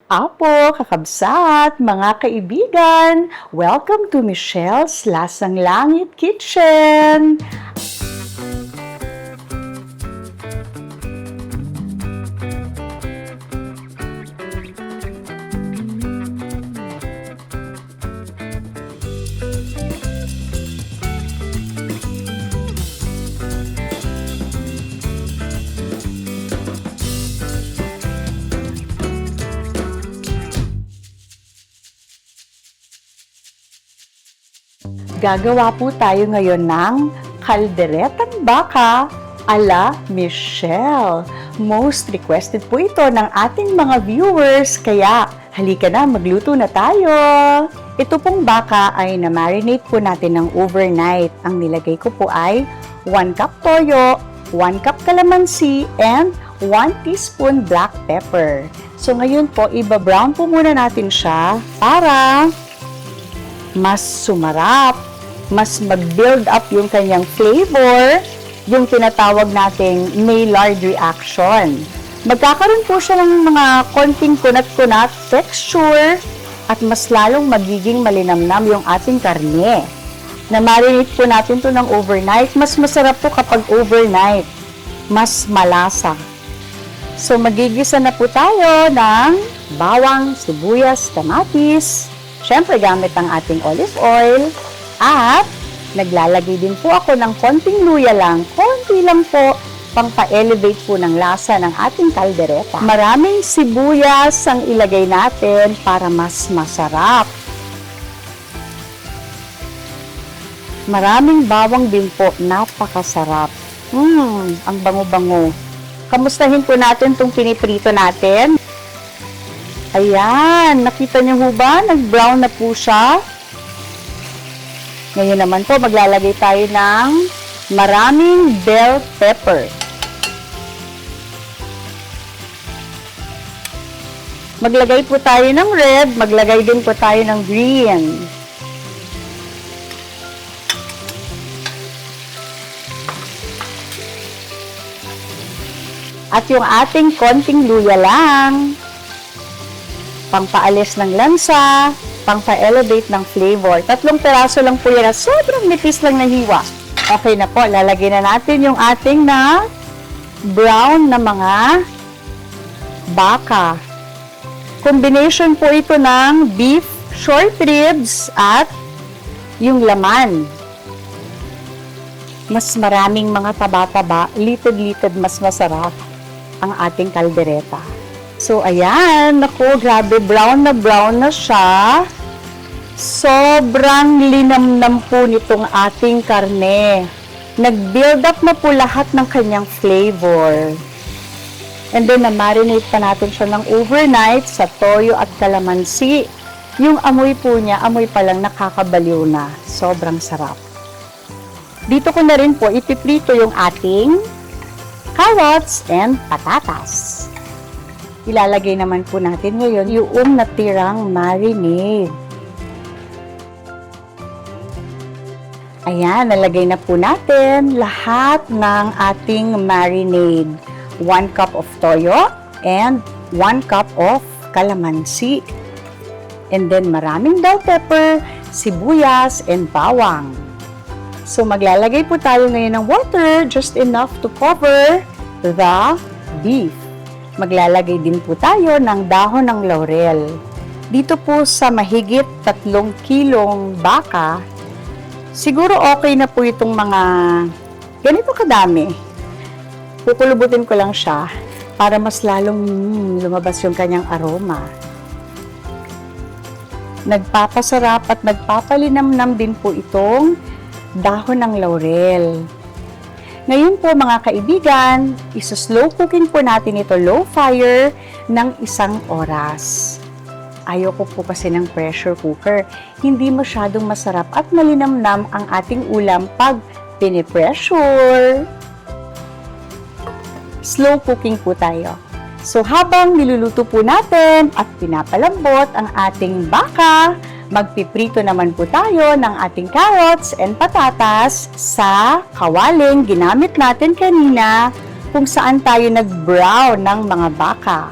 Apo, kakabsat, mga kaibigan! Welcome to Michelle's Lasang Langit Kitchen! Gagawa po tayo ngayon ng kalderetang baka ala Michelle. Most requested po ito ng ating mga viewers, kaya halika na, magluto na tayo. Ito pong baka ay na-marinate po natin ng overnight. Ang nilagay ko po ay 1 cup toyo, 1 cup calamansi, and 1 teaspoon black pepper. So ngayon po, iba-brown po muna natin siya para mas sumarap, mas mag-build up yung kanyang flavor, yung tinatawag nating Maillard reaction. Magkakaroon po siya ng mga konting kunat-kunat texture at mas lalong magiging malinamnam yung ating karne. Na-marinate po natin to ng overnight. Mas masarap po kapag overnight. Mas malasa. So magigisa na po tayo ng bawang, sibuyas, kamatis. Siyempre gamit ang ating olive oil. At naglalagay din po ako ng konting luya lang, konti lang po, pang pa-elevate po ng lasa ng ating kaldereta. Maraming sibuyas ang ilagay natin para mas masarap. Maraming bawang din po, napakasarap. Ang bango-bango. Kamustahin po natin itong piniprito natin. Ayan, nakita niyo ho ba? Nag-brown na po siya. Ngayon naman po, maglalagay tayo ng maraming bell pepper. Maglagay po tayo ng red, maglagay din po tayo ng green. At yung ating konting luya lang, pangpaalis ng lansa, pang-pa-elevate ng flavor. 3 peraso lang po yan. Sobrang nipis lang na hiwa. Okay na po. Lalagay na natin yung ating na brown na mga baka. Combination po ito ng beef, short ribs, at yung laman. Mas maraming mga taba-taba, litid-litid, mas masarap ang ating kaldereta. So, ayan. Naku, grabe. Brown na siya. Sobrang linamnam po nitong ating karne. Nag-build up na po lahat ng kanyang flavor. And then, na-marinate pa natin siya ng overnight sa toyo at calamansi. Yung amoy po niya, amoy pa lang nakakabaliw na. Sobrang sarap. Dito ko na rin po ipiprito yung ating carrots and patatas. Ilalagay naman po natin ngayon yung natirang marinade. Ayan, nalagay na po natin lahat ng ating marinade. 1 cup of toyo and 1 cup of calamansi. And then maraming bell pepper, sibuyas, and bawang. So maglalagay po tayo ngayon ng water, just enough to cover the beef. Maglalagay din po tayo ng dahon ng laurel. Dito po sa mahigit 3 kilong baka, siguro okay na po itong mga ganito kadami. Kukulubutin ko lang siya para mas lalong lumabas yung kanyang aroma. Nagpapasarap at nagpapalinamnam din po itong dahon ng laurel. Ngayon po mga kaibigan, isa-slow cooking po natin ito, low fire, ng 1 oras. Ayoko po kasi ng pressure cooker. Hindi masyadong masarap at malinamnam ang ating ulam pag pinipressure. Slow cooking po tayo. So habang niluluto po natin at pinapalambot ang ating baka, magpiprito naman po tayo ng ating carrots and patatas sa kawaling ginamit natin kanina kung saan tayo nag-brown ng mga baka.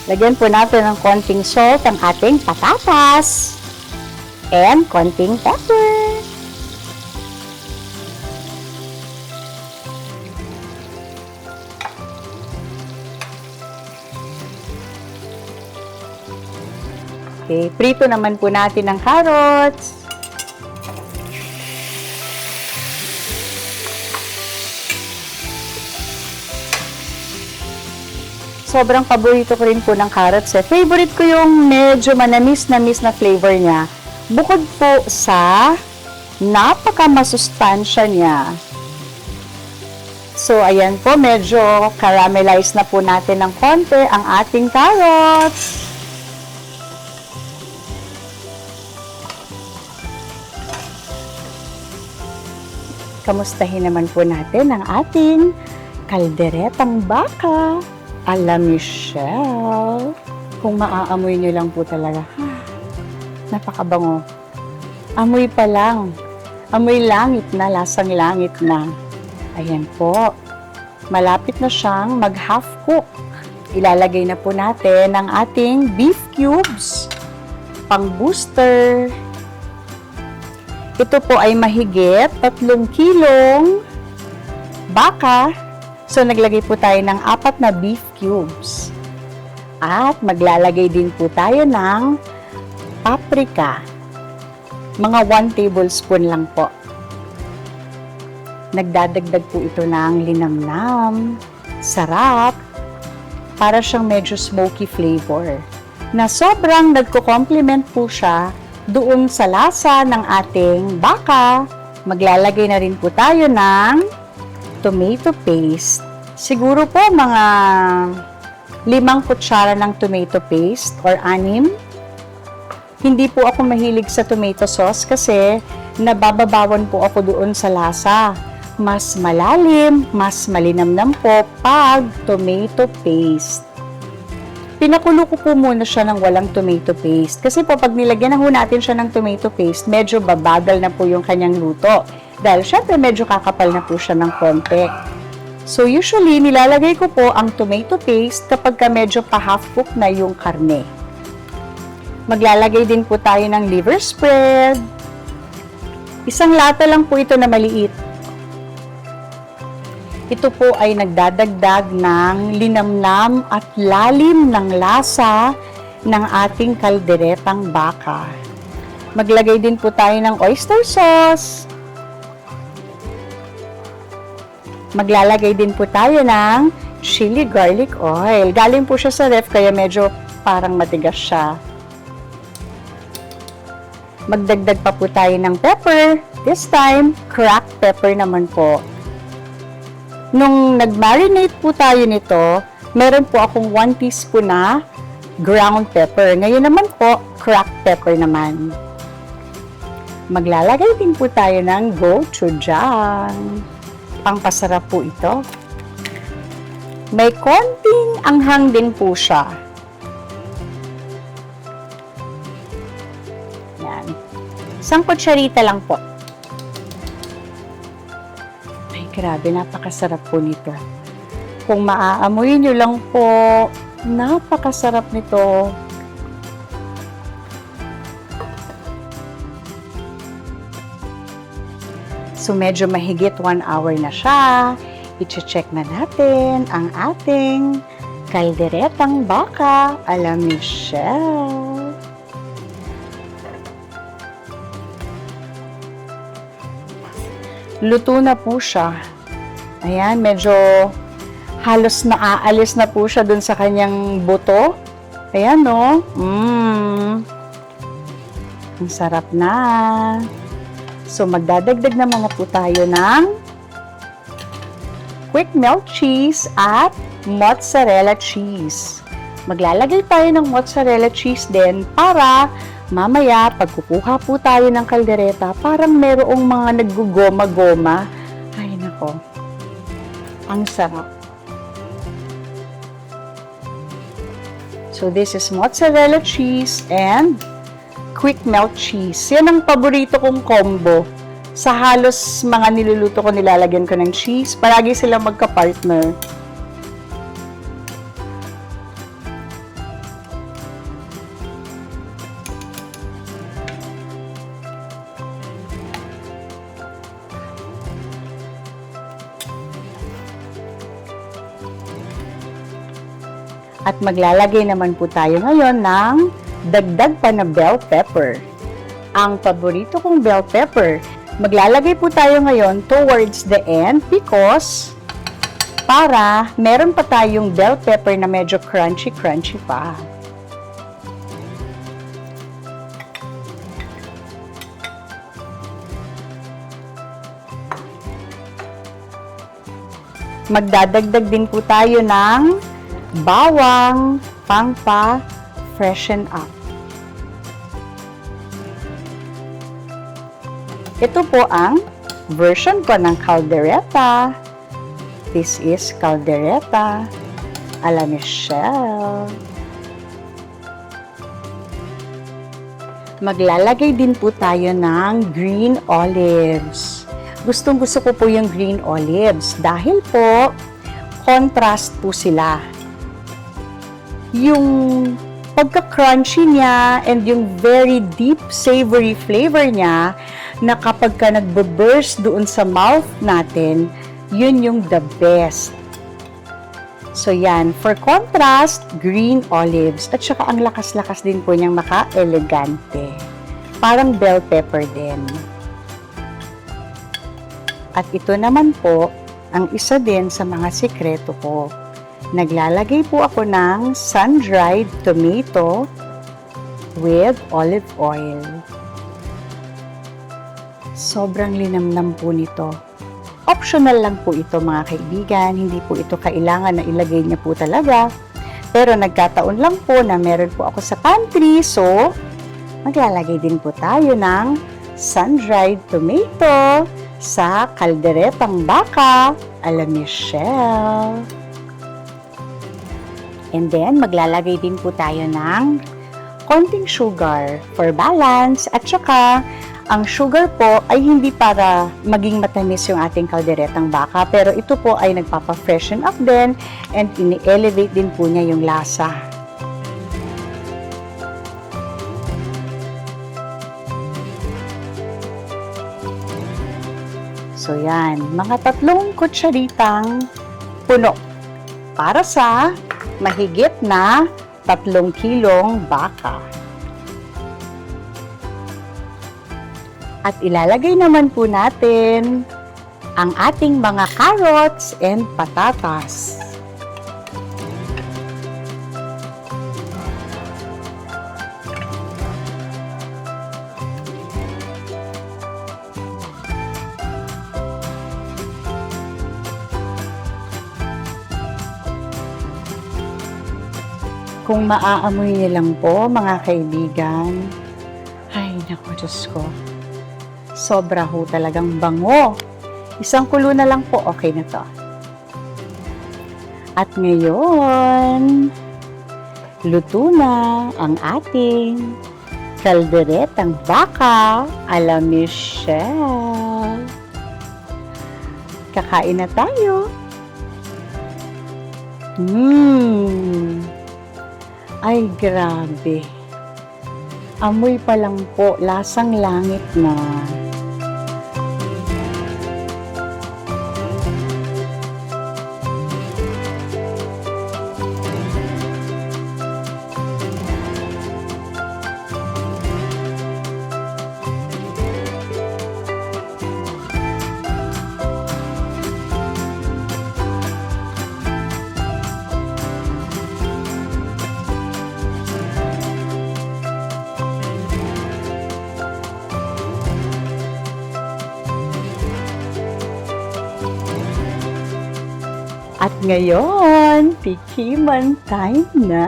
Lagyan po natin ng konting salt ang ating patatas and konting pepper. Okay, prito naman po natin ang carrots. Sobrang paborito ko rin po ng carrots. Favorite ko yung medyo manamis-namis na flavor niya. Bukod po sa napaka-masustansya niya. So, ayan po, medyo caramelize na po natin ng konti ang ating carrots. Kamustahin naman po natin ang ating kalderetang baka. Ala Michelle, kung maaamoy niyo lang po talaga, napakabango. Amoy pa lang, amoy langit na, lasang langit na. Ayan po, malapit na siyang mag-half cook. Ilalagay na po natin ang ating beef cubes, pang booster. Ito po ay mahigit 3 kilong baka. So, naglagay po tayo ng 4 na beef cubes. At maglalagay din po tayo ng paprika. Mga 1 tablespoon lang po. Nagdadagdag po ito ng linamnam, sarap, para siyang medyo smoky flavor. Na sobrang nagko-complement po siya doon sa lasa ng ating baka. Maglalagay na rin po tayo ng tomato paste. Siguro po mga 5 kutsara ng tomato paste or 6. Hindi po ako mahilig sa tomato sauce kasi nabababawan po ako doon sa lasa. Mas malalim, mas malinamnam po pag tomato paste. Pinakulo ko po muna siya ng walang tomato paste. Kasi po pag nilagyan na ho natin siya ng tomato paste, medyo babagal na po yung kanyang luto. Dahil syempre medyo kakapal na po siya ng konti. So usually nilalagay ko po ang tomato paste kapag medyo pa-half cook na yung karne. Maglalagay din po tayo ng liver spread. Isang lata lang po ito na maliit. Ito po ay nagdadagdag ng linamnam at lalim ng lasa ng ating kalderetang baka. Maglagay din po tayo ng oyster sauce. Maglalagay din po tayo ng chili garlic oil. Galing po siya sa ref kaya medyo parang matigas siya. Magdagdag pa po tayo ng pepper. This time, cracked pepper naman po. Nung nag-marinate po tayo nito, meron po akong 1 teaspoon na ground pepper. Ngayon naman po, cracked pepper naman. Maglalagay din po tayo ng gochujang. Pangpasarap po ito. May konting anghang din po siya. Yan. Isang kutsarita lang po. Ay, grabe, napakasarap po nito. Kung maaamoy nyo lang po, napakasarap nito. So, medyo mahigit 1 hour na siya. I-check na natin ang ating kalderetang baka ala Michelle. Luto na po siya. Ayan, medyo halos naaalis na po siya dun sa kanyang buto. Ayan, no? Ang sarap na. So, magdadagdag na muna po tayo ng quick melt cheese at mozzarella cheese. Maglalagay tayo ng mozzarella cheese din para mamaya, pag kukuha po tayo ng kaldereta, parang merong mga naggugoma-goma. Ay, nako. Ang sarap. So, this is mozzarella cheese and quick melt cheese. Yan ang paborito kong combo. Sa halos mga niluluto ko, nilalagyan ko ng cheese. Palagi silang magka-partner. At maglalagay naman po tayo ngayon ng dagdag pa na bell pepper. Ang paborito kong bell pepper. Maglalagay po tayo ngayon towards the end because para meron pa tayong bell pepper na medyo crunchy-crunchy pa. Magdadagdag din po tayo ng bawang pang-freshen up. Ito po ang version ko ng caldereta. This is caldereta a la Michelle. Maglalagay din po tayo ng green olives. Gustong-gusto ko po yung green olives dahil po contrast po sila. Yung pagka-crunchy niya and yung very deep savory flavor niya na kapag ka nagbe-burst doon sa mouth natin, yun yung the best. So yan, for contrast, green olives. At saka ang lakas-lakas din po niyang maka-elegante. Parang bell pepper din. At ito naman po, ang isa din sa mga sikreto ko. Naglalagay po ako ng sun-dried tomato with olive oil. Sobrang linamnam po nito. Optional lang po ito mga kaibigan, hindi po ito kailangan na ilagay niya po talaga. Pero nagkataon lang po na meron po ako sa pantry, so maglalagay din po tayo ng sun-dried tomato sa kalderetang baka a la Michelle. And then, maglalagay din po tayo ng konting sugar for balance at saka ang sugar po ay hindi para maging matamis yung ating kalderetang baka, pero ito po ay nagpapa-freshen up din and ini-elevate din po niya yung lasa. So yan, mga 3 kutsaritang puno para sa mahigit na 3 kilong baka. At ilalagay naman po natin ang ating mga carrots and patatas. Kung maaamoy niyo lang po, mga kaibigan, ay naku, Diyos ko, sobra ho talagang bango. Isang kulo na lang po, okay na to. At ngayon, luto na ang ating kalderetang baka a la Michelle. Kakain na tayo. Ay, grabe. Amoy pa lang po, lasang langit na. At ngayon, tikiman time na.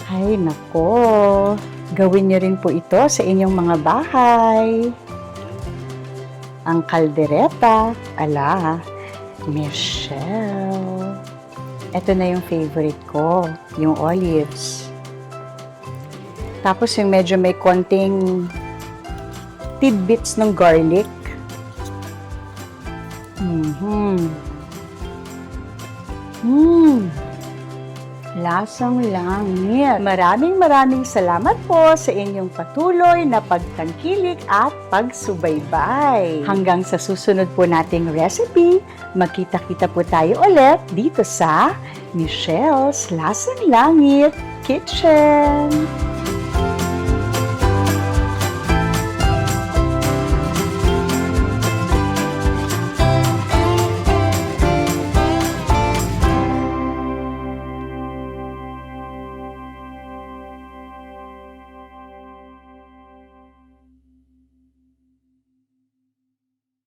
Ay, nako. Gawin niyo rin po ito sa inyong mga bahay. Ang kaldereta a la Michelle. Ito na yung favorite ko, yung olives. Tapos yung medyo may konting tidbits ng garlic. Lasang langit. Maraming salamat po sa inyong patuloy na pagtangkilik at pagsubaybay. Hanggang sa susunod po nating recipe, magkita-kita po tayo ulit dito sa Michelle's Lasang Langit Kitchen.